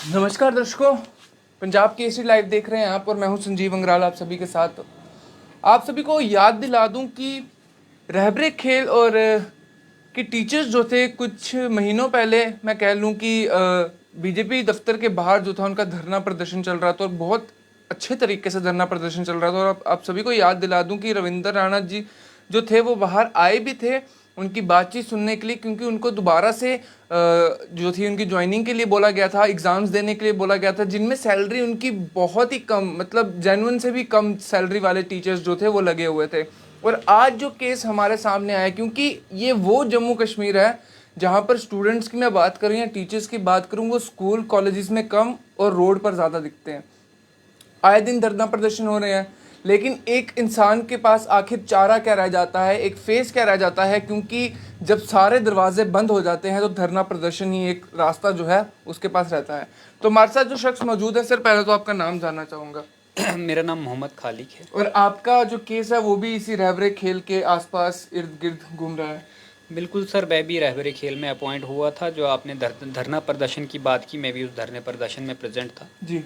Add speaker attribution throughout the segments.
Speaker 1: नमस्कार दर्शकों, पंजाब केसरी लाइव देख रहे हैं आप और मैं हूं संजीव अंग्राल आप सभी के साथ। आप सभी को याद दिला दूं कि रहबरे खेल और के टीचर्स जो थे कुछ महीनों पहले मैं कह लूं कि बीजेपी दफ्तर के बाहर जो था उनका धरना प्रदर्शन चल रहा था और बहुत अच्छे तरीके से धरना प्रदर्शन चल रहा था। और आप सभी को याद दिला दूं कि रविंद्र राणा जी जो थे वो बाहर आए भी थे उनकी बातचीत सुनने के लिए, क्योंकि उनको दोबारा से जो थी उनकी ज्वाइनिंग के लिए बोला गया था, एग्जाम्स देने के लिए बोला गया था, जिनमें सैलरी उनकी बहुत ही कम, मतलब जेन्युइन से भी कम सैलरी वाले टीचर्स जो थे वो लगे हुए थे। और आज जो केस हमारे सामने आया, क्योंकि ये वो जम्मू कश्मीर है जहाँ पर स्टूडेंट्स की मैं बात करूँ या टीचर्स की बात करूँ, वो स्कूल कॉलेजेस में कम और रोड पर ज़्यादा दिखते हैं। आए दिन धरना प्रदर्शन हो रहे हैं, लेकिन एक इंसान के पास आखिर चारा क्या रह जाता है, एक फेस क्या रह जाता है, क्योंकि जब सारे दरवाजे बंद हो जाते हैं तो धरना प्रदर्शन ही एक रास्ता जो है उसके पास रहता है। तो हमारे साथ जो शख्स मौजूद है, सर पहले तो आपका नाम जानना चाहूँगा।
Speaker 2: मेरा नाम मोहम्मद खालिक है।
Speaker 1: और आपका जो केस है वो भी इसी रहबरे खेल के आसपास इर्द गिर्द घूम रहा है।
Speaker 2: बिल्कुल सर, मैं भी रहबरे खेल में अपॉइंट हुआ था। जो आपने धरना प्रदर्शन की बात की, मैं भी उस धरने प्रदर्शन में प्रेजेंट था।
Speaker 1: जी।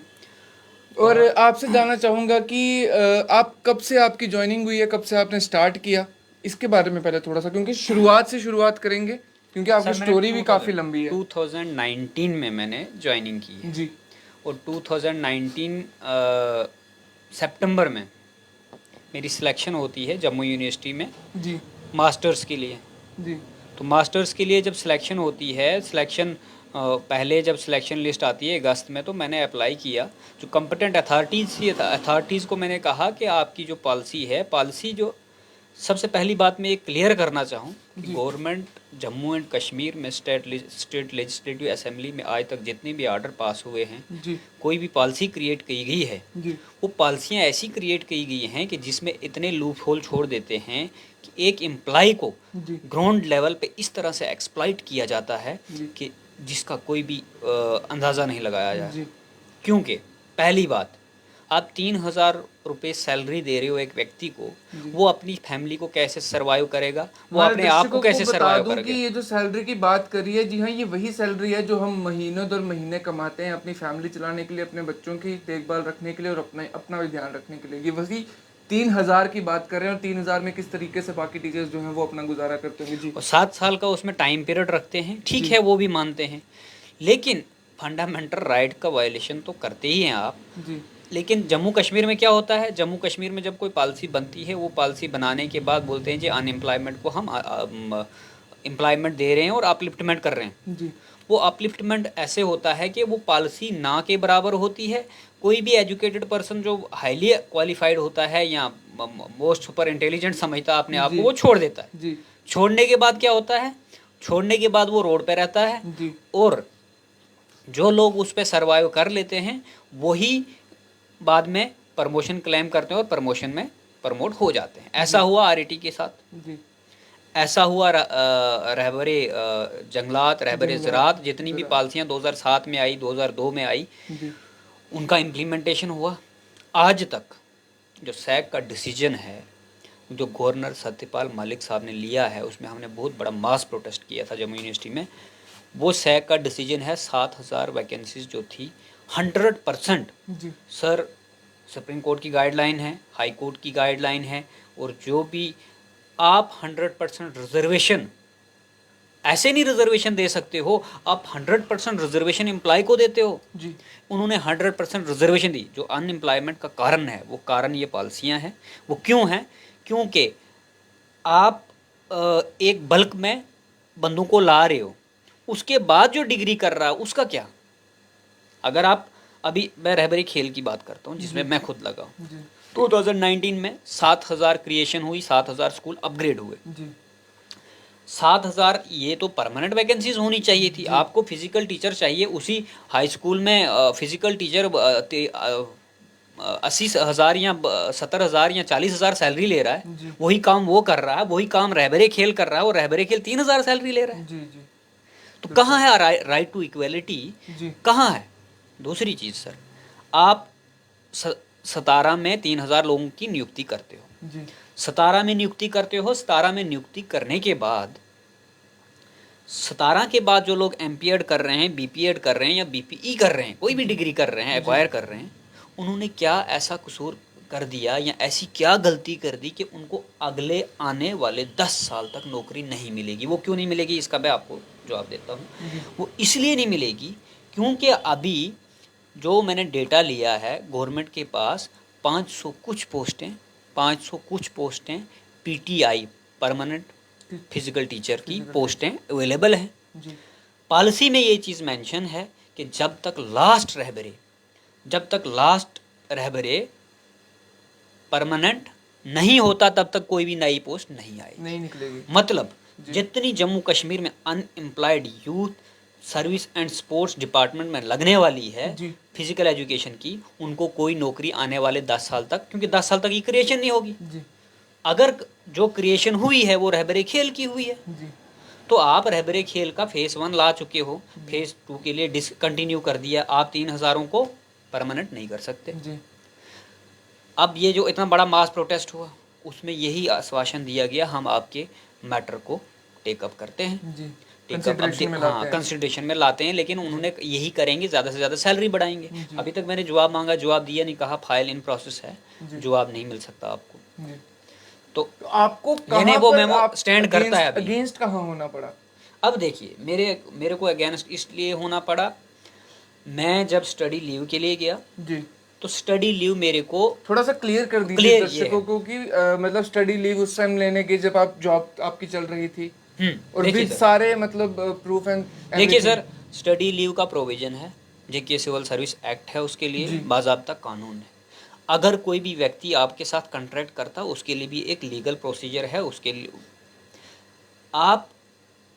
Speaker 1: और आपसे जानना चाहूँगा कि आप कब से आपकी ज्वाइनिंग हुई है, कब से आपने स्टार्ट किया, इसके बारे में पहले थोड़ा सा, क्योंकि शुरुआत से शुरुआत करेंगे क्योंकि आपकी
Speaker 2: सर मैंने
Speaker 1: स्टोरी भी काफ़ी लंबी है।
Speaker 2: 2019 में मैंने ज्वाइनिंग की है।
Speaker 1: जी
Speaker 2: और 2019 सितंबर में मेरी सिलेक्शन होती है जम्मू यूनिवर्सिटी में
Speaker 1: जी
Speaker 2: मास्टर्स के लिए।
Speaker 1: जी
Speaker 2: तो मास्टर्स के लिए जब सिलेक्शन होती है, पहले जब सिलेक्शन लिस्ट आती है अगस्त में, तो मैंने अप्लाई किया। जो कॉम्पिटेंट अथॉरिटीज़ को मैंने कहा कि आपकी जो पॉलिसी जो सबसे पहली बात मैं ये क्लियर करना चाहूँ कि
Speaker 1: जी
Speaker 2: गवर्नमेंट जम्मू एंड कश्मीर में स्टेट लेजिस्लेटिव असेंबली में आज तक जितने भी आर्डर पास हुए हैं,
Speaker 1: जी
Speaker 2: कोई भी पॉलिसी क्रिएट की गई है,
Speaker 1: जी
Speaker 2: वो पॉलिसियाँ ऐसी क्रिएट की गई हैं कि जिसमें इतने लूप होल छोड़ देते हैं कि एक एम्प्लॉय को
Speaker 1: जी
Speaker 2: ग्राउंड लेवल पे इस तरह से एक्सप्लॉइट किया जाता है
Speaker 1: जी
Speaker 2: कि जिसका कोई भी अंदाज़ा नहीं लगाया जाए।
Speaker 1: जी
Speaker 2: क्योंकि पहली बात, आप 3,000 रुपये सैलरी दे रहे हो एक व्यक्ति को,
Speaker 1: जी।
Speaker 2: वो अपनी फैमिली को कैसे सर्वाइव करेगा, वो
Speaker 1: हमारे
Speaker 2: अपने आप को
Speaker 1: दर्शकों को
Speaker 2: कैसे
Speaker 1: बता
Speaker 2: सर्वाइव
Speaker 1: दूं कि
Speaker 2: करेगा।
Speaker 1: ये जो सैलरी की बात करी है, जी हाँ, ये वही सैलरी है जो हम महीनों दर महीने कमाते हैं अपनी फैमिली चलाने के लिए, अपने बच्चों की देखभाल रखने के लिए और अपना भी ध्यान रखने के लिए। ये वही 3,000 की बात कर रहे हैं और 3,000 में किस तरीके से बाकी टीचर्स जो हैं वो अपना गुजारा करते होंगे। जी
Speaker 2: और 7 साल का उसमें टाइम पीरियड रखते हैं, ठीक
Speaker 1: जी
Speaker 2: है, वो भी मानते हैं, लेकिन फंडामेंटल राइट का वायलेशन तो करते ही हैं आप।
Speaker 1: जी
Speaker 2: लेकिन जम्मू कश्मीर में क्या होता है, जम्मू कश्मीर में जब कोई पॉलिसी बनती है, वो पॉलिसी बनाने के बाद बोलते हैं जी अनएम्प्लॉयमेंट को हम एम्प्लॉयमेंट दे रहे हैं और अपलिफ्टमेंट कर रहे हैं।
Speaker 1: जी
Speaker 2: वो अपलिफ्टमेंट ऐसे होता है कि वो पॉलिसी ना के बराबर होती है। कोई भी एजुकेटेड पर्सन जो हाईली क्वालिफाइड होता है या मोस्ट सुपर इंटेलिजेंट समझता है अपने आप को,
Speaker 1: जी
Speaker 2: वो छोड़ देता है।
Speaker 1: जी
Speaker 2: छोड़ने के बाद क्या होता है, छोड़ने के बाद वो रोड पे रहता है।
Speaker 1: जी
Speaker 2: और जो लोग उस पर सर्वाइव कर लेते हैं वही बाद में प्रमोशन क्लेम करते हैं और प्रमोशन में प्रमोट हो जाते हैं। ऐसा हुआ आरईटी के साथ,
Speaker 1: जी
Speaker 2: ऐसा हुआ रहबरे जंगलात, रहबरे ज़रात, जितनी भी
Speaker 1: ज़रा
Speaker 2: पॉलिसियाँ 2007 में आई, 2002 में आई,
Speaker 1: जी
Speaker 2: उनका इम्प्लीमेंटेशन हुआ। आज तक जो सैग का डिसीजन है, जो गवर्नर सत्यपाल मलिक साहब ने लिया है, उसमें हमने बहुत बड़ा मास प्रोटेस्ट किया था जम्मू यूनिवर्सिटी में। वो सैग का डिसीजन है 7,000 वैकेंसीज जो थी 100%।
Speaker 1: जी
Speaker 2: सर, सुप्रीम कोर्ट की गाइडलाइन है, हाई कोर्ट की गाइडलाइन है, और जो भी आप 100% रिजर्वेशन, ऐसे नहीं रिजर्वेशन दे सकते हो, आप 100% रिजर्वेशन एम्प्लॉय को देते हो।
Speaker 1: जी
Speaker 2: उन्होंने 100% रिजर्वेशन दी। जो अनएम्प्लॉयमेंट का कारण है, वो कारण ये पॉलिसियाँ हैं। वो क्यों हैं? क्योंकि आप एक बल्क में बंदों को ला रहे हो, उसके बाद जो डिग्री कर रहा है उसका क्या? अगर आप, अभी मैं रहबरी खेल की बात करता हूँ जिसमें मैं खुद लगा हूँ।
Speaker 1: जी
Speaker 2: 2019 में 7,000 क्रिएशन हुई, 7,000 स्कूल अपग्रेड हुए।
Speaker 1: जी
Speaker 2: 7,000 ये तो परमानेंट वैकेंसीज होनी चाहिए थी।
Speaker 1: जी
Speaker 2: आपको फिजिकल टीचर चाहिए, उसी हाई स्कूल में फिजिकल टीचर 80,000 या 70,000 या 40,000 सैलरी ले रहा है।
Speaker 1: जी
Speaker 2: वही काम वो कर रहा है, वही काम रहबरे खेल कर रहा है, और रहबरे खेल 3,000 सैलरी ले रहा है।
Speaker 1: जी जी
Speaker 2: तो कहाँ है राइट टू इक्वलिटी?
Speaker 1: जी
Speaker 2: कहाँ है? दूसरी चीज़ सर, आप सतारा में 3,000 लोगों की नियुक्ति करते हो,
Speaker 1: जी
Speaker 2: सतारा में नियुक्ति करते हो, सतारा में नियुक्ति करने के बाद 17 के बाद जो लोग एमपीएड कर रहे हैं, बीपीएड कर रहे हैं या बीपीई कर रहे हैं, कोई भी डिग्री कर रहे हैं, एक्वायर कर रहे हैं, उन्होंने क्या ऐसा कसूर कर दिया या ऐसी क्या गलती कर दी कि उनको अगले आने वाले 10 साल तक नौकरी नहीं मिलेगी। वो क्यों नहीं मिलेगी इसका मैं आपको जवाब देता हूँ। वो इसलिए नहीं मिलेगी क्योंकि अभी जो मैंने डेटा लिया है, गवर्नमेंट के पास 500 कुछ पोस्टें पीटीआई परमानेंट फिजिकल टीचर की पोस्टें अवेलेबल हैं।
Speaker 1: जी
Speaker 2: पॉलिसी में ये चीज़ मेंशन है कि जब तक लास्ट रहबरे परमानेंट नहीं होता तब तक कोई भी नई पोस्ट नहीं आएगी,
Speaker 1: नहीं निकलेगी।
Speaker 2: मतलब जितनी जम्मू कश्मीर में unemployed youth service and sports department में लगने वाली है
Speaker 1: जी
Speaker 2: फिजिकल एजुकेशन की, उनको कोई नौकरी आने वाले 10 साल तक, क्योंकि 10 साल तक ये क्रिएशन नहीं होगी।
Speaker 1: जी
Speaker 2: अगर जो क्रिएशन हुई है वो रहबरे खेल की हुई है,
Speaker 1: जी
Speaker 2: तो आप रहबरे खेल का फेज 1 ला चुके हो, फेज 2 के लिए डिसकंटिन्यू कर दिया, आप 3000 को परमानेंट नहीं कर सकते।
Speaker 1: जी
Speaker 2: अब ये जो इतना बड़ा मास प्रोटेस्ट हुआ उसमें यही आश्वासन दिया गया, हम आपके मैटर को टेकअप करते हैं,
Speaker 1: जी
Speaker 2: कंसिडरेशन में लाते हैं, लेकिन उन्होंने यही करेंगे, ज़्यादा से ज़्यादा सैलरी बढ़ाएंगे। अभी तक मैंने जवाब मांगा, जवाब दिया नहीं, कहा फाइल इन प्रोसेस है, जवाब नहीं मिल सकता आपको।
Speaker 1: जी।
Speaker 2: तो
Speaker 1: आपको
Speaker 2: यानी वो मेमो स्टैंड करता है अभी।
Speaker 1: अगेंस्ट कहाँ होना पड़ा?
Speaker 2: अब देखिए, मेरे को अगेंस्ट इसलिए होना पड़ा, मैं जब स्टडी लीव के लिए गया
Speaker 1: जी
Speaker 2: तो स्टडी लीव मेरे को
Speaker 1: थोड़ा सा क्लियर कर दीजिए दर्शकों को कि मतलब स्टडी लीव उस टाइम लेने के जब आप जॉब आपकी चल रही थी और विद सारे मतलब प्रूफ एंड
Speaker 2: देखिए सर, स्टडी लीव का प्रोविजन है, जेके सिविल सर्विस एक्ट है, उसके लिए बाज़ाब्ता कानून है। अगर कोई भी व्यक्ति आपके साथ कॉन्ट्रैक्ट करता उसके लिए भी एक लीगल प्रोसीजर है। उसके लिए आप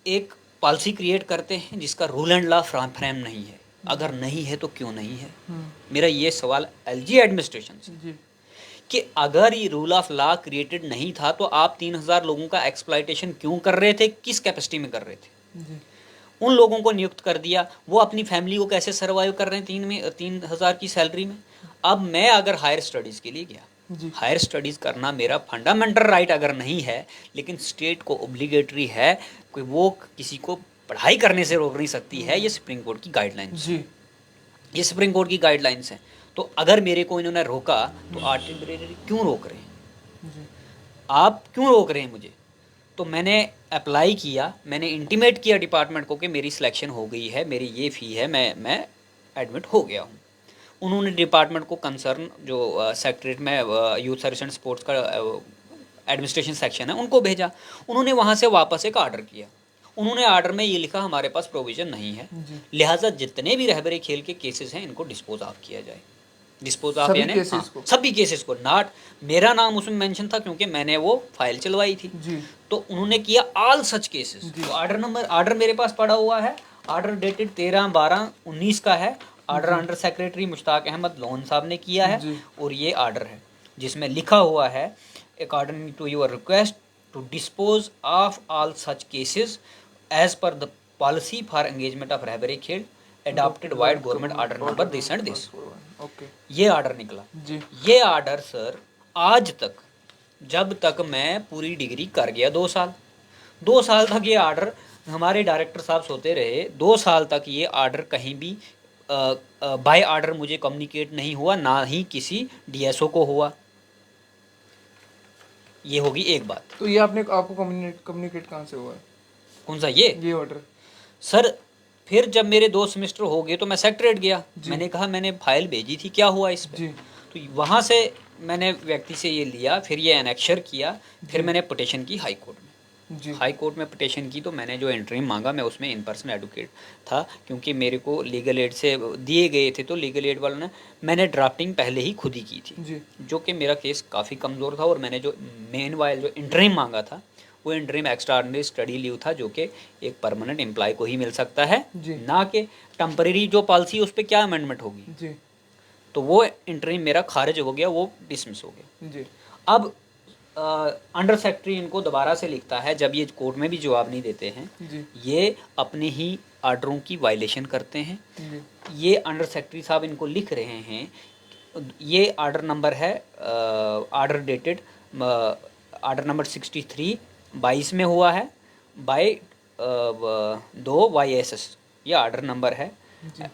Speaker 2: एक पॉलिसी क्रिएट करते हैं जिसका रूल एंड लॉ फ्रेम नहीं है, अगर नहीं है तो क्यों नहीं है। मेरा ये सवाल एलजी एडमिनिस्ट्रेशन से कि अगर ये रूल ऑफ लॉ क्रिएटेड नहीं था तो आप 3000 लोगों का एक्सप्लॉयटेशन क्यों कर रहे थे, किस कैपेसिटी में कर रहे थे? उन लोगों को नियुक्त कर दिया, वो अपनी फैमिली को कैसे सर्वाइव कर रहे हैं 3000 की सैलरी में। अब मैं अगर हायर स्टडीज़ के लिए गया, हायर स्टडीज़ करना मेरा फंडामेंटल राइट अगर नहीं है, लेकिन स्टेट को ओब्लिगेटरी है कि वो किसी को पढ़ाई करने से रोक नहीं सकती है, ये सुप्रीम कोर्ट की गाइडलाइंस, ये सुप्रीम कोर्ट की गाइडलाइंस हैं। तो अगर मेरे को इन्होंने रोका तो आर्बिट्रेरी क्यों रोक रहे हैं, आप क्यों रोक रहे हैं मुझे? तो मैंने अप्लाई किया, मैंने इंटीमेट किया डिपार्टमेंट को कि मेरी सिलेक्शन हो गई है, मेरी ये फ़ी है, मैं एडमिट हो गया हूँ। उन्होंने डिपार्टमेंट को कंसर्न जो सेक्रेटरीट में यूथ सर्विस एंड स्पोर्ट्स का एडमिनिस्ट्रेशन सेक्शन है उनको भेजा, उन्होंने वहाँ से वापस एक आर्डर किया। उन्होंने आर्डर में ये लिखा हमारे पास प्रोविज़न नहीं है, लिहाजा जितने भी रहबरे खेल के केसेस हैं इनको डिस्पोज ऑफ किया जाए। डिस्पोज ऑफ यानी सभी केसेस को, नॉट मेरा नाम उसमें मेंशन था क्योंकि मैंने वो फाइल चलवाई थी। तो उन्होंने किया ऑल सच केसेस। तो आर्डर मेरे पास पड़ा हुआ है, आर्डर डेटेड 13/12/19 का है। Order under secretary Mushtaq Ahmed Lone साहब ने किया है और ये आर्डर है जिसमें लिखा हुआ है according to your request to dispose of all such cases as per the policy for engagement of Rehbare Khel adopted vide government order number this and this. ये आर्डर निकला जी। ये आर्डर सर आज तक, जब तक मैं पूरी डिग्री कर गया 2 साल तक ये आर्डर, हमारे डायरेक्टर साहब सोते रहे, 2 साल तक ये आर्डर कहीं भी बाय आर्डर मुझे कम्युनिकेट नहीं हुआ, ना ही किसी डीएसओ को हुआ। ये होगी एक बात।
Speaker 1: तो ये आपको कम्युनिकेट कहाँ से हुआ है?
Speaker 2: कौन सा? ये
Speaker 1: ऑर्डर
Speaker 2: सर फिर जब मेरे 2 सेमेस्टर हो गए तो मैं सेक्रेटरीट गया, मैंने कहा मैंने फाइल भेजी थी, क्या हुआ इस पे? तो वहाँ से मैंने व्यक्ति से ये लिया, फिर ये एनेक्शर किया, फिर मैंने पिटीशन की हाई कोर्ट में। हाई कोर्ट में पिटीशन की तो मैंने जो इंटरिम मांगा, मैं उसमें इन पर्सन एडवोकेट था क्योंकि मेरे को लीगल एड से दिए गए थे, तो लीगल एड वालों ने, मैंने ड्राफ्टिंग पहले ही खुद ही की थी, जो कि मेरा केस काफ़ी कमज़ोर था। और मैंने जो मेन वाइल जो इंटरिम मांगा था वो इंटरिम एक्स्ट्राऑर्डिनरी स्टडी लीव था, जो कि एक परमानेंट एम्प्लॉय को ही मिल सकता है, ना कि टेम्परेरी जो पॉलिसी उस पर क्या अमेंडमेंट होगी। तो वो इंटरिम मेरा खारिज हो गया, वो डिसमिस हो गया। अब अंडर सेक्रेटरी इनको दोबारा से लिखता है, जब ये कोर्ट में भी जवाब नहीं देते हैं, ये अपने ही आर्डरों की वायलेशन करते हैं। ये अंडर सेक्रेटरी साहब इनको लिख रहे हैं, ये आर्डर नंबर है, आर्डर डेटेड आर्डर नंबर 63/22 में हुआ है, बाय 2YSS, ये आर्डर नंबर है।
Speaker 1: जी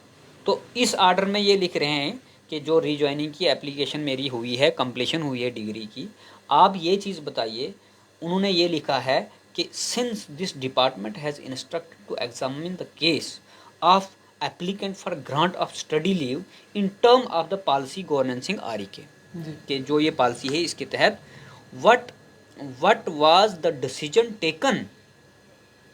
Speaker 2: तो इस आर्डर में ये लिख रहे हैं कि जो रीजॉइनिंग की एप्लीकेशन मेरी हुई है, कंप्लीशन हुई है डिग्री की, आप ये चीज़ बताइए। उन्होंने ये लिखा है कि since this department has instructed to examine the case of applicant for grant of study leave in term of the policy governing REK,
Speaker 1: जी
Speaker 2: कि जो ये पॉलिसी है इसके तहत what was the decision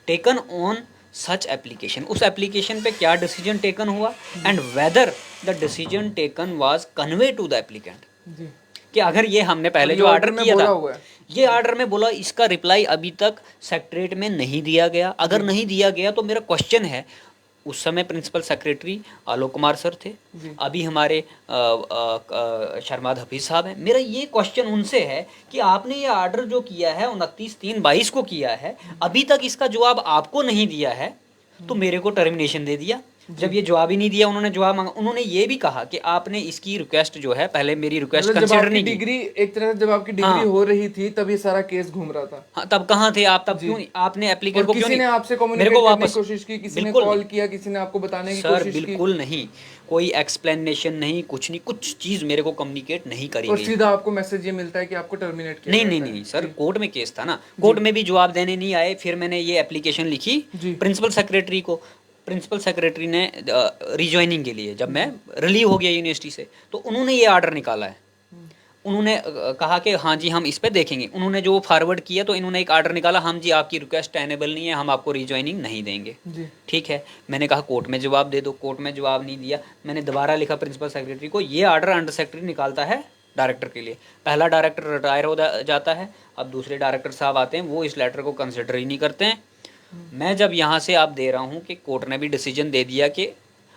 Speaker 2: taken on such application, उस application पे क्या डिसीजन टेकन हुआ, and whether the decision taken was convey to the applicant,
Speaker 1: जी।
Speaker 2: कि अगर ये हमने पहले
Speaker 1: और
Speaker 2: जो
Speaker 1: ये
Speaker 2: ऑर्डर
Speaker 1: में
Speaker 2: किया
Speaker 1: बोला
Speaker 2: था,
Speaker 1: हुआ है।
Speaker 2: ये ऑर्डर में बोला, इसका रिप्लाई अभी तक सेक्रेटरीट में नहीं दिया गया। अगर नहीं दिया गया तो मेरा क्वेश्चन है, उस समय principal secretary Alok Kumar sir थे,
Speaker 1: जी
Speaker 2: अभी हमारे शर्माद हफीज साहब हैं। मेरा ये क्वेश्चन उनसे है कि आपने ये ऑर्डर जो किया है 29/3/22 को किया है, अभी तक इसका जवाब आपको नहीं दिया है, तो मेरे को टर्मिनेशन दे दिया। जब ये जवाब ही नहीं दिया, उन्होंने जवाब मांगा, उन्होंने ये भी कहा कि आपने इसकी रिक्वेस्ट जो है, पहले मेरी रिक्वेस्ट
Speaker 1: मतलब जब
Speaker 2: कंसिडर
Speaker 1: आपकी
Speaker 2: नहीं की।
Speaker 1: डिग्री, एक तरह से जब आपकी डिग्री
Speaker 2: हाँ।
Speaker 1: हो रही थी तब ये सारा केस घूम रहा था।
Speaker 2: हाँ, तब कहाँ थे आप? तब
Speaker 1: जी।
Speaker 2: क्यों आपने एप्लीकेंट
Speaker 1: और
Speaker 2: को क्यों
Speaker 1: किसी
Speaker 2: नहीं,
Speaker 1: ने आपसे
Speaker 2: मेरे
Speaker 1: कम्युनिकेट
Speaker 2: को
Speaker 1: करने
Speaker 2: वापस,
Speaker 1: की कोशिश की, किसी ने
Speaker 2: बिल्कुल
Speaker 1: कॉल
Speaker 2: नहीं।
Speaker 1: किया, किसी ने आपको बताने की
Speaker 2: सर
Speaker 1: कोशिश की?
Speaker 2: बिल्कुल नहीं, कोई एक्सप्लेनेशन नहीं, कुछ नहीं, कुछ चीज़ मेरे को कम्युनिकेट नहीं करी
Speaker 1: और
Speaker 2: गई।
Speaker 1: सीधा आपको मैसेज ये मिलता है कि आपको टर्मिनेट किया
Speaker 2: नहीं
Speaker 1: जाता
Speaker 2: नहीं
Speaker 1: है।
Speaker 2: नहीं सर,
Speaker 1: जी।
Speaker 2: कोर्ट में केस था ना, कोर्ट में भी जवाब देने नहीं आए। फिर मैंने ये एप्लीकेशन लिखी
Speaker 1: जी।
Speaker 2: प्रिंसिपल सेक्रेटरी को, प्रिंसिपल सेक्रेटरी ने रिज्वाइनिंग के लिए, जब मैं रिलीव हो गया यूनिवर्सिटी से, तो उन्होंने ये ऑर्डर निकाला है। उन्होंने कहा कि हाँ जी हम इस पे देखेंगे। उन्होंने जो फॉरवर्ड किया तो इन्होंने एक ऑर्डर निकाला, हम जी आपकी रिक्वेस्ट टेनेबल नहीं है, हम आपको रिज्वाइनिंग नहीं देंगे।
Speaker 1: जी
Speaker 2: ठीक है, मैंने कहा कोर्ट में जवाब दे दो, कोर्ट में जवाब नहीं दिया। मैंने दोबारा लिखा प्रिंसिपल सेक्रेटरी को, ये ऑर्डर अंडर सेक्रेटरी निकालता है डायरेक्टर के लिए। पहला डायरेक्टर रिटायर हो जाता है, अब दूसरे डायरेक्टर साहब आते हैं, वो इस लेटर को कंसिडर ही नहीं करते हैं। मैं जब यहाँ से आप दे रहा हूँ कि कोर्ट ने भी डिसीजन दे दिया कि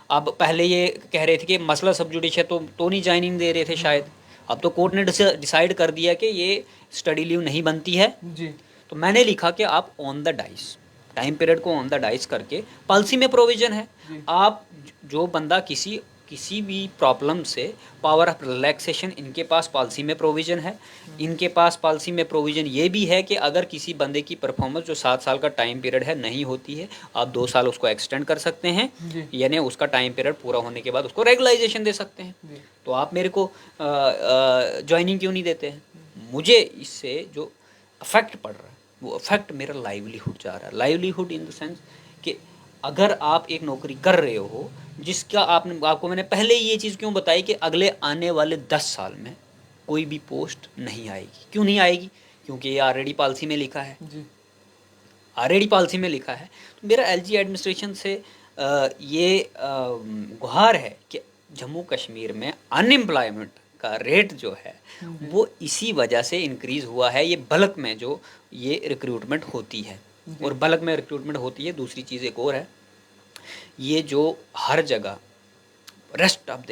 Speaker 2: अब, पहले ये कह रहे थे कि मसला सब जुडिशियल तो नहीं ज्वाइनिंग दे रहे थे शायद, अब तो कोर्ट ने डिसाइड कर दिया कि ये स्टडी लीव नहीं बनती है।
Speaker 1: जी
Speaker 2: तो मैंने लिखा कि आप on the dice, time period को ऑन द डाइस करके, पॉलिसी में प्रोविजन है,
Speaker 1: जी।
Speaker 2: आप जो बंदा किसी भी प्रॉब्लम से पावर ऑफ रिलैक्सेशन, इनके पास पॉलिसी में प्रोविजन है। इनके पास पॉलिसी में प्रोविजन ये भी है कि अगर किसी बंदे की परफॉर्मेंस जो 7 साल का टाइम पीरियड है नहीं होती है, आप 2 साल उसको एक्सटेंड कर सकते हैं,
Speaker 1: जी
Speaker 2: यानी उसका टाइम पीरियड पूरा होने के बाद उसको रेगुलाइजेशन दे सकते हैं।
Speaker 1: जी
Speaker 2: तो आप मेरे को ज्वाइनिंग क्यों नहीं देते हैं? मुझे इससे जो अफेक्ट पड़ रहा है, वो अफेक्ट मेरा लाइवलीहुड जा रहा है। लाइवलीहुड इन द सेंस कि अगर आप एक नौकरी कर रहे हो जिसका आपको मैंने पहले ही ये चीज़ क्यों बताई कि अगले आने वाले 10 साल में कोई भी पोस्ट नहीं आएगी। क्यों नहीं आएगी? क्योंकि ये ऑलरेडी पॉलिसी में लिखा है,
Speaker 1: जी
Speaker 2: ऑलरेडी पॉलिसी में लिखा है। तो मेरा LG एडमिनिस्ट्रेशन से ये गुहार है कि जम्मू कश्मीर में अनएम्प्लॉयमेंट का रेट जो है वो इसी वजह से इंक्रीज़ हुआ है। ये बल्क में जो ये रिक्रूटमेंट होती है, और बल्क में रिक्रूटमेंट होती है। दूसरी चीज़ एक और है, ये जो हर जगह रेस्ट ऑफ द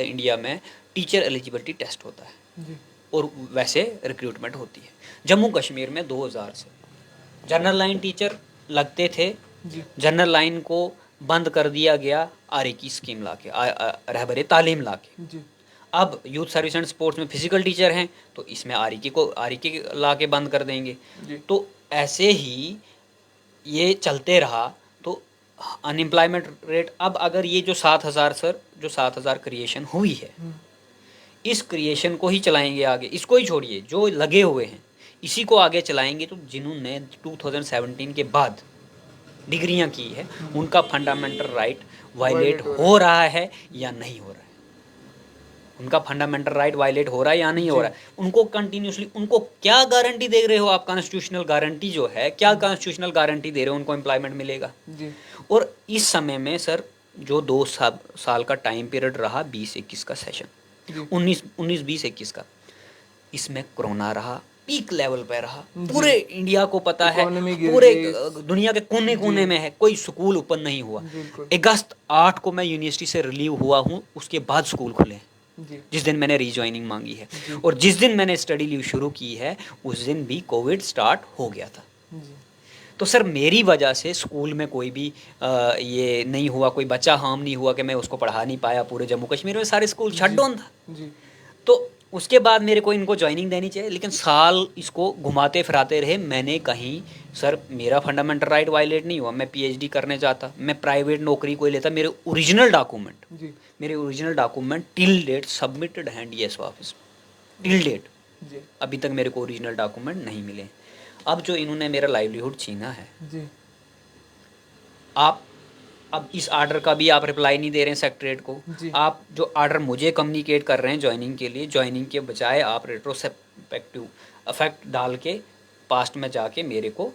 Speaker 2: इंडिया में टीचर एलिजिबिलिटी टेस्ट होता है
Speaker 1: जी
Speaker 2: और वैसे रिक्रूटमेंट होती है। जम्मू कश्मीर में 2000 से जनरल लाइन टीचर लगते थे,
Speaker 1: जी
Speaker 2: जनरल लाइन को बंद कर दिया गया RE की स्कीम लाके, रहबरे तालीम लाके।
Speaker 1: जी
Speaker 2: अब यूथ सर्विस एंड स्पोर्ट्स में फिजिकल टीचर हैं तो इसमें RE ला के बंद कर देंगे।
Speaker 1: जी
Speaker 2: तो ऐसे ही ये चलते रहा तो अनएम्प्लॉयमेंट रेट, अब अगर ये जो 7000 सर, जो 7000 क्रिएशन हुई है, इस क्रिएशन को ही चलाएंगे आगे, इसको ही छोड़िए, जो लगे हुए हैं इसी को आगे चलाएंगे, तो जिन्होंने 2017 के बाद डिग्रियां की है उनका फंडामेंटल राइट वायलेट हो रहा है या नहीं हो रहा है? उनका फंडामेंटल राइट वायलेट हो रहा है या नहीं हो रहा है? उनको कंटिन्यूसली, उनको क्या गारंटी दे रहे हो आप? कॉन्स्टिट्यूशनल गारंटी जो है, क्या कॉन्स्टिट्यूशनल गारंटी दे रहे हो उनको एम्प्लॉयमेंट मिलेगा?
Speaker 1: जी
Speaker 2: और इस समय में सर जो 2 साल का टाइम पीरियड रहा 20-21 का सेशन,
Speaker 1: जी
Speaker 2: 19-20-21 का, इसमें कोरोना रहा, पीक लेवल पे रहा, पूरे इंडिया को पता है,
Speaker 1: इकोनॉमी गिर
Speaker 2: पूरे
Speaker 1: गई।
Speaker 2: दुनिया के कोने कोने में है, कोई स्कूल ओपन नहीं हुआ।
Speaker 1: बिल्कुल।
Speaker 2: अगस्त 8 को मैं यूनिवर्सिटी से रिलीव हुआ हूँ, उसके बाद स्कूल खुले हैं,
Speaker 1: जी
Speaker 2: जिस दिन मैंने रीज्वाइनिंग मांगी है। और जिस दिन मैंने स्टडी लीव शुरू की है उस दिन भी कोविड स्टार्ट हो गया था।
Speaker 1: जी
Speaker 2: तो सर मेरी वजह से स्कूल में कोई भी ये नहीं हुआ, कोई बच्चा हार्म नहीं हुआ कि मैं उसको पढ़ा नहीं पाया। पूरे जम्मू कश्मीर में सारे स्कूल शट डाउन था।
Speaker 1: जी
Speaker 2: तो उसके बाद मेरे को इनको ज्वाइनिंग देनी चाहिए, लेकिन साल इसको घुमाते फिराते रहे। मैंने कहीं सर मेरा फंडामेंटल राइट वायलेट नहीं हुआ, मैं पीएचडी करने जाता, मैं प्राइवेट नौकरी कोई लेता, मेरे original document till date submitted हैं डीएसओ ऑफिस, टिल डेट
Speaker 1: जी
Speaker 2: अभी तक मेरे को ओरिजिनल डॉक्यूमेंट नहीं मिले। अब जो इन्होंने मेरा लाइवलीहुड छीना है,
Speaker 1: जी
Speaker 2: आप अब इस आर्डर का भी आप रिप्लाई नहीं दे रहे हैं सेक्रेटरीट को।
Speaker 1: जी
Speaker 2: आप जो आर्डर मुझे कम्युनिकेट कर रहे हैं ज्वाइनिंग के लिए, ज्वाइनिंग के बजाय आप रेट्रोस्पेक्टिव इफेक्ट डाल के पास्ट में जाके मेरे को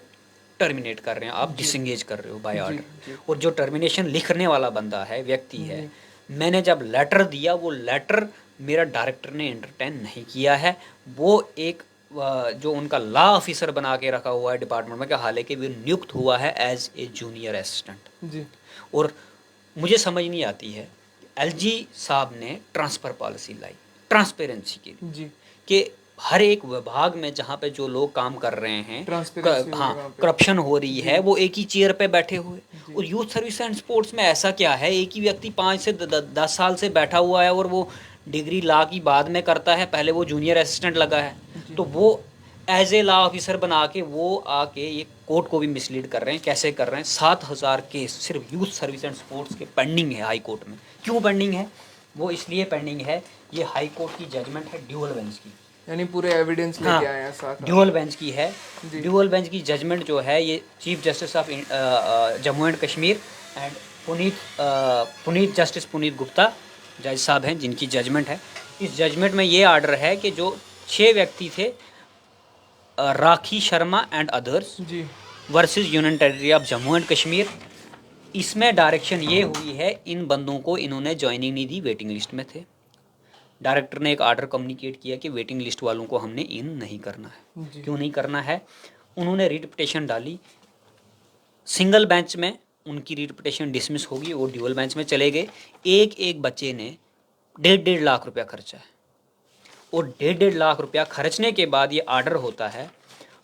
Speaker 2: टर्मिनेट कर रहे हैं, आप डिसंगेज कर रहे हो बाय
Speaker 1: जी
Speaker 2: आर्डर। और जो टर्मिनेशन लिखने वाला बंदा है, व्यक्ति है, मैंने जब लेटर दिया वो लेटर मेरा डायरेक्टर ने एंटरटेन नहीं किया है। वो एक जो उनका लॉ ऑफिसर बना के रखा हुआ है डिपार्टमेंट में, हालांकि वो नियुक्त हुआ है एज ए जूनियर असिस्टेंट।
Speaker 1: जी
Speaker 2: और मुझे समझ नहीं आती है, एलजी साहब ने ट्रांसफ़र पॉलिसी लाई ट्रांसपेरेंसी के लिए
Speaker 1: जी
Speaker 2: कि हर एक विभाग में जहाँ पे जो लोग काम कर रहे हैं,
Speaker 1: ट्रांसपेरेंसी
Speaker 2: हाँ करप्शन हो रही है, वो एक ही चेयर पे बैठे हुए। और यूथ सर्विस एंड स्पोर्ट्स में ऐसा क्या है, एक ही व्यक्ति 5 से 10 साल से बैठा हुआ है और वो डिग्री ला की बाद में करता है, पहले वो जूनियर असिस्टेंट लगा है, तो वो एज ए लॉ ऑफिसर बना के वो आके ये कोर्ट को भी मिसलीड कर रहे हैं। कैसे कर रहे हैं? 7,000 केस सिर्फ यूथ सर्विस एंड स्पोर्ट्स के पेंडिंग है हाई कोर्ट में। क्यों पेंडिंग है? वो इसलिए पेंडिंग है, ये हाई कोर्ट की जजमेंट है ड्यूअल बेंच की,
Speaker 1: यानी पूरे एविडेंस लेके आए हैं साथ।
Speaker 2: ड्यूअल बेंच की है। ड्यूअल बेंच की जजमेंट जो है ये chief justice of Jammu and Kashmir and Puneet justice Puneet Gupta जज साहब हैं, जिनकी जजमेंट है। इस जजमेंट में ये आर्डर है कि जो 6 व्यक्ति थे, राखी शर्मा एंड अदर्स
Speaker 1: जी
Speaker 2: versus union territory of Jammu and Kashmir, इसमें डायरेक्शन ये हुई है, इन बंदों को इन्होंने ज्वाइनिंग नहीं दी, वेटिंग लिस्ट में थे। डायरेक्टर ने एक आर्डर कम्युनिकेट किया कि वेटिंग लिस्ट वालों को हमने इन नहीं करना है। क्यों नहीं करना है? उन्होंने रिट पिटिशन डाली, सिंगल बेंच में उनकी रिट पिटिशन डिसमिस होगी, वो ड्यूअल बेंच में चले गए। एक बच्चे ने 1.5 लाख रुपया खर्चा है, और 1.5 लाख रुपया खर्चने के बाद ये आर्डर होता है।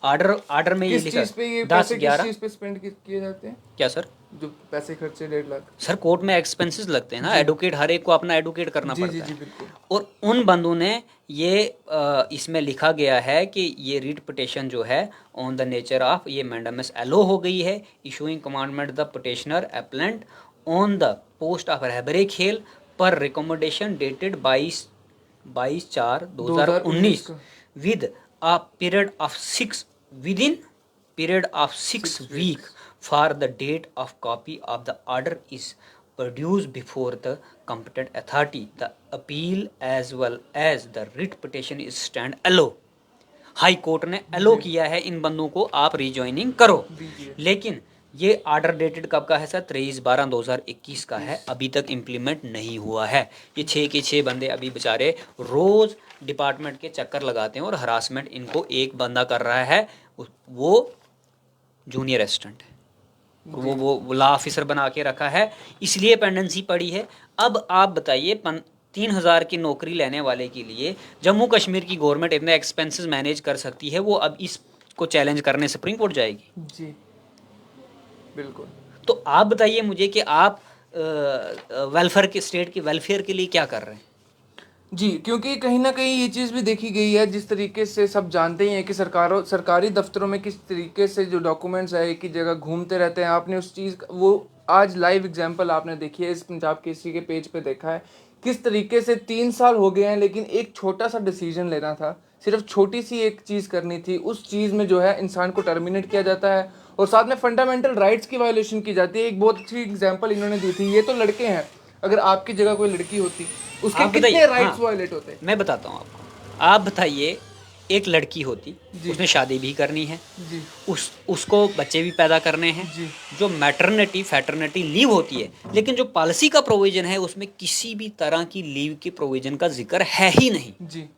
Speaker 2: आर्डर में ये
Speaker 1: किस
Speaker 2: लिखा
Speaker 1: चीज पे ये
Speaker 2: 10
Speaker 1: पैसे किस
Speaker 2: 11
Speaker 1: चीज पे स्पेंड किए जाते हैं?
Speaker 2: क्या सर?
Speaker 1: जो पैसे खर्चे 1.5 लाख।
Speaker 2: सर कोर्ट में एक्सपेंसेस लगते हैं ना, एडवोकेट, हर एक को अपना एडवोकेट करना
Speaker 1: जी
Speaker 2: पड़ता
Speaker 1: जी
Speaker 2: है।
Speaker 1: जी बिल्कुल।
Speaker 2: और उन बंदों ने ये इसमें लिखा गया है कि ये रिट पिटिशन जो है ऑन द नेचर ऑफ, ये मैंडामस एलो हो गई है, issuing commandment the petitioner appellant on the post of Rehbare Khel पर recommendation dated 22/4/2019 with a period of 6 week for the date of copy of the order is produced before the competent authority. The appeal as well as the writ petition is stand alone. High court ने yellow किया है इन बंदों को, आप rejoining करो। लेकिन ये order dated कब का है सर? 23/12/2021 का है, अभी तक इम्प्लीमेंट नहीं हुआ है। ये 6 के 6 बंदे अभी बेचारे रोज़ डिपार्टमेंट के चक्कर लगाते हैं, और हरासमेंट इनको एक बंदा कर रहा है, वो जूनियर असिस्टेंट है, वो लॉ ऑफिसर बना के रखा है, इसलिए पेंडेंसी पड़ी है। अब आप बताइए, 3,000 की नौकरी लेने वाले के लिए जम्मू कश्मीर की गवर्नमेंट इतने एक्सपेंसेस मैनेज कर सकती है, वो अब इसको चैलेंज करने सुप्रीम कोर्ट जाएगी?
Speaker 1: जी बिल्कुल।
Speaker 2: तो आप बताइए मुझे कि आप वेलफेयर के, स्टेट के वेलफेयर के लिए क्या कर रहे हैं?
Speaker 1: जी, क्योंकि कहीं ना कहीं ये चीज़ भी देखी गई है, जिस तरीके से सब जानते ही हैं कि सरकारी दफ्तरों में किस तरीके से जो डॉक्यूमेंट्स है एक ही जगह घूमते रहते हैं। आपने उस चीज़ वो आज लाइव एग्जांपल आपने देखी है, इस पंजाब केसरी के पेज पे देखा है, किस तरीके से 3 साल हो गए हैं, लेकिन एक छोटा सा डिसीजन लेना था, सिर्फ छोटी सी एक चीज़ करनी थी, उस चीज़ में जो है इंसान को टर्मिनेट किया जाता है, और साथ में फंडामेंटल राइट्स की वायलेशन की जाती है। एक बहुत अच्छी एग्जाम्पल इन्होंने दी थी, ये तो लड़के हैं, अगर आपकी जगह कोई लड़की होती उसके कितने राइट्स वायलेट होते?
Speaker 2: मैं बताता हूँ आपको। आप बताइए, एक लड़की होती, उसने शादी भी करनी है
Speaker 1: जी,
Speaker 2: उसको बच्चे भी पैदा करने हैं
Speaker 1: जी,
Speaker 2: जो मैटरनिटी फैटर्निटी लीव होती है, लेकिन जो पॉलिसी का प्रोविजन है उसमें किसी भी तरह की लीव के प्रोविजन का जिक्र है ही नहीं।
Speaker 1: जी,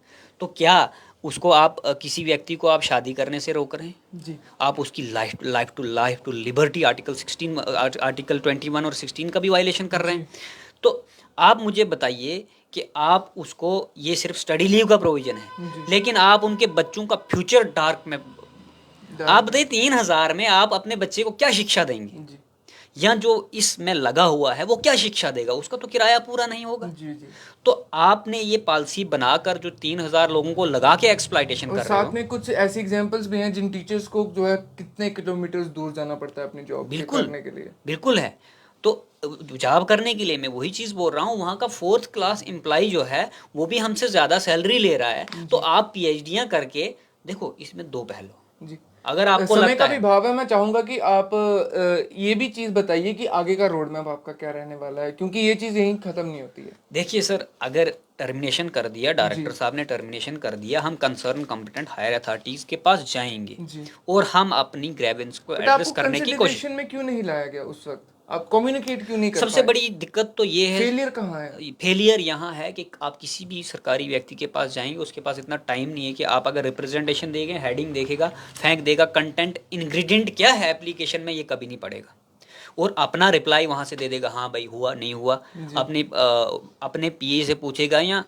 Speaker 2: तो क्या उसको आप किसी व्यक्ति को आप शादी करने से रोक रहे हैं?
Speaker 1: जी,
Speaker 2: आप उसकी लाइफ टू लिबर्टी आर्टिकल 21 और 16 का भी वायलेशन कर रहे हैं। तो आप मुझे बताइए कि आप उसको, ये सिर्फ स्टडी लीव का प्रोविजन है, लेकिन आप उनके बच्चों का फ्यूचर डार्क में, आप बताइए 3,000 में आप अपने बच्चे को क्या शिक्षा देंगे?
Speaker 1: जी,
Speaker 2: या जो इसमें लगा हुआ है वो क्या शिक्षा देगा, उसका तो किराया पूरा नहीं होगा।
Speaker 1: जी जी।
Speaker 2: तो आपने ये पॉलिसी बनाकर जो 3,000 लोगों को लगा के एक्सप्लॉइटेशन
Speaker 1: और
Speaker 2: कर रहे
Speaker 1: साथ
Speaker 2: हो।
Speaker 1: में कुछ ऐसी एग्जांपल्स भी हैं जिन टीचर्स को जो है कितने किलोमीटर्स दूर जाना पड़ता है अपनी जॉब के
Speaker 2: बिल्कुल
Speaker 1: करने के लिए।
Speaker 2: बिल्कुल है। तो जॉब करने के लिए मैं वही चीज़ बोल रहा हूँ, वहाँ का 4th क्लास एम्प्लॉय जो है वो भी हमसे ज़्यादा सैलरी ले रहा है। तो आप पीएचडियाँ करके देखो, इसमें दो पहलू।
Speaker 1: जी।
Speaker 2: अगर आपको
Speaker 1: समय
Speaker 2: लगता
Speaker 1: का भी
Speaker 2: है,
Speaker 1: भाव है, मैं चाहूंगा कि आप ये भी चीज बताइए कि आगे का रोड मैप आपका क्या रहने वाला है, क्योंकि ये चीज यहीं खत्म नहीं होती है।
Speaker 2: देखिए सर, अगर टर्मिनेशन कर दिया,
Speaker 1: जी
Speaker 2: डायरेक्टर साहब ने टर्मिनेशन कर दिया, हम कंसर्न कॉम्पिटेंट हायर अथॉरिटीज़ के पास जाएंगे
Speaker 1: जी।
Speaker 2: और हम अपनी ग्रेवेंस को
Speaker 1: बट
Speaker 2: एड्रेस
Speaker 1: आपको
Speaker 2: करने की कोशिश।
Speaker 1: कंसिडरेशन में क्यों नहीं लाया गया उस वक्त? आप कम्युनिकेट क्यों नहीं कर
Speaker 2: सबसे
Speaker 1: पाए?
Speaker 2: बड़ी दिक्कत तो ये है,
Speaker 1: फेलियर कहाँ है?
Speaker 2: फेलियर यहाँ है कि आप किसी भी सरकारी व्यक्ति के पास जाएंगे, उसके पास इतना टाइम नहीं है कि आप अगर रिप्रेजेंटेशन देंगे, हेडिंग देखेगा, फेंक देगा, कंटेंट इंग्रेडिएंट क्या है एप्लीकेशन में ये कभी नहीं पढ़ेगा और अपना रिप्लाई वहाँ से दे देगा, हाँ भाई हुआ नहीं हुआ। अपने पीए से पूछेगा, या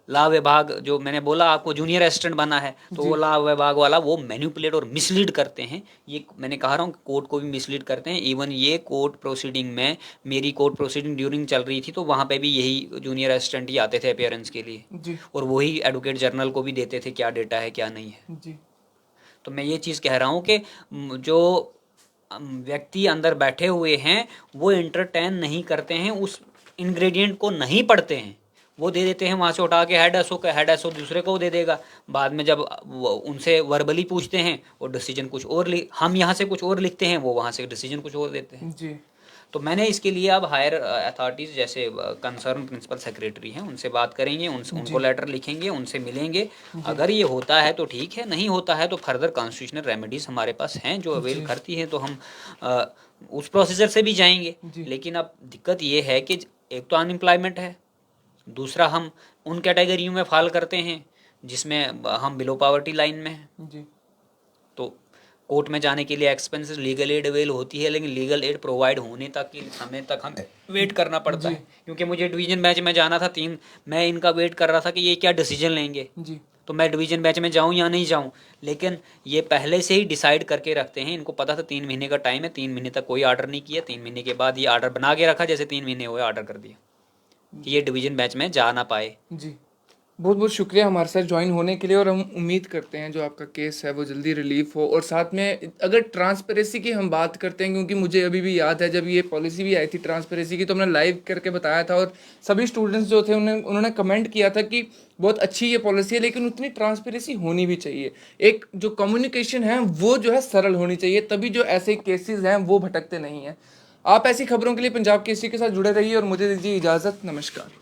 Speaker 2: लॉ विभाग, जो मैंने बोला आपको जूनियर असिस्टेंट बना है, तो वो लॉ विभाग वाला वो मैनिपुलेट और मिसलीड करते हैं। ये मैंने कहा रहा हूँ, कोर्ट को भी मिसलीड करते हैं। इवन ये कोर्ट प्रोसीडिंग में, मेरी कोर्ट प्रोसीडिंग ड्यूरिंग चल रही थी, तो वहाँ पे भी यही जूनियर असिस्टेंट ही आते थे अपियरेंस के लिए,
Speaker 1: जी
Speaker 2: और वही एडवोकेट जनरल को भी देते थे क्या डेटा है क्या नहीं है।
Speaker 1: जी।
Speaker 2: तो मैं ये चीज़ कह रहा हूँ कि जो व्यक्ति अंदर बैठे हुए हैं वो एंटरटेन नहीं करते हैं, उस इंग्रेडिएंट को नहीं पढ़ते हैं, वो दे देते हैं वहाँ से उठा के, हेड एसओ दूसरे को दे देगा। बाद में जब उनसे वर्बली पूछते हैं वो डिसीजन कुछ और हम यहाँ से कुछ और लिखते हैं, वो वहाँ से डिसीजन कुछ और देते हैं।
Speaker 1: जी।
Speaker 2: तो मैंने इसके लिए अब हायर अथॉरिटीज़, जैसे कंसर्न प्रिंसिपल सेक्रेटरी हैं, उनसे बात करेंगे, उनको लेटर लिखेंगे, उनसे मिलेंगे। अगर ये होता है तो ठीक है, नहीं होता है तो फर्दर कॉन्स्टिट्यूशनल रेमेडीज हमारे पास हैं जो अवेल करती हैं, तो हम उस प्रोसीजर से भी जाएंगे। लेकिन अब दिक्कत ये है कि एक तो अनएम्प्लॉयमेंट है, दूसरा हम उन कैटेगरियों में फाल करते हैं जिसमें हम बिलो पावर्टी लाइन में हैं।
Speaker 1: जी।
Speaker 2: तो कोर्ट में जाने के लिए एक्सपेंसेस, लीगल एड अवेल होती है, लेकिन लीगल एड प्रोवाइड होने तक के समय तक हमें वेट करना पड़ता है। क्योंकि मुझे डिवीजन बेंच में जाना था, मैं इनका वेट कर रहा था कि ये क्या डिसीजन लेंगे,
Speaker 1: जी।
Speaker 2: तो मैं डिवीजन बेंच में जाऊं या नहीं जाऊं। लेकिन ये पहले से ही डिसाइड करके रखते हैं, इनको पता था 3 महीने का टाइम है, 3 महीने तक कोई ऑर्डर नहीं किया, 3 महीने के बाद ये ऑर्डर बना के रखा, जैसे 3 महीने हुए ऑर्डर कर दिया कि ये डिवीजन बेंच में जा ना पाए।
Speaker 1: जी। बहुत बहुत शुक्रिया हमारे साथ ज्वाइन होने के लिए, और हम उम्मीद करते हैं जो आपका केस है वो जल्दी रिलीफ हो। और साथ में अगर ट्रांसपेरेंसी की हम बात करते हैं, क्योंकि मुझे अभी भी याद है जब ये पॉलिसी भी आई थी ट्रांसपेरेंसी की, तो हमने लाइव करके बताया था, और सभी स्टूडेंट्स जो थे उन्होंने कमेंट किया था कि बहुत अच्छी ये पॉलिसी है, लेकिन उतनी ट्रांसपेरेंसी होनी भी चाहिए। एक जो कम्युनिकेशन है वो जो है सरल होनी चाहिए, तभी जो ऐसे केसेस हैं वो भटकते नहीं हैं। आप ऐसी खबरों के लिए पंजाब केसरी के साथ जुड़े रहिए, और मुझे दीजिए इजाज़त। नमस्कार।